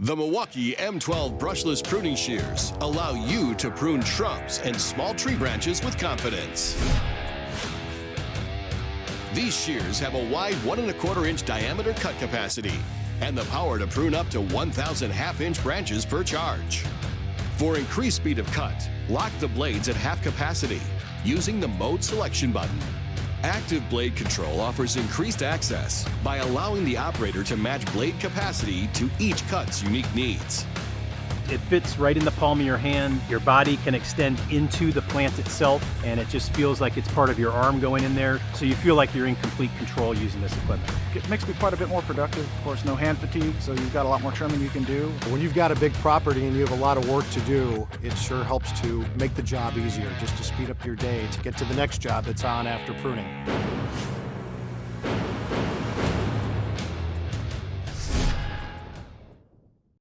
The Milwaukee M12 Brushless Pruning Shears allow you to prune shrubs and small tree branches with confidence. These shears have a wide 1¼ inch diameter cut capacity and the power to prune up to 1,000 half-inch branches per charge. For increased speed of cut, lock the blades at half capacity using the mode selection button. Active blade control offers increased access by allowing the operator to match blade capacity to each cut's unique needs. It fits right in the palm of your hand. Your body can extend into the plant itself, and it just feels like it's part of your arm going in there, so you feel like you're in complete control using this equipment. It makes me quite a bit more productive. Of course, no hand fatigue, so you've got a lot more trimming you can do. When you've got a big property and you have a lot of work to do, it sure helps to make the job easier, just to speed up your day to get to the next job that's on after pruning.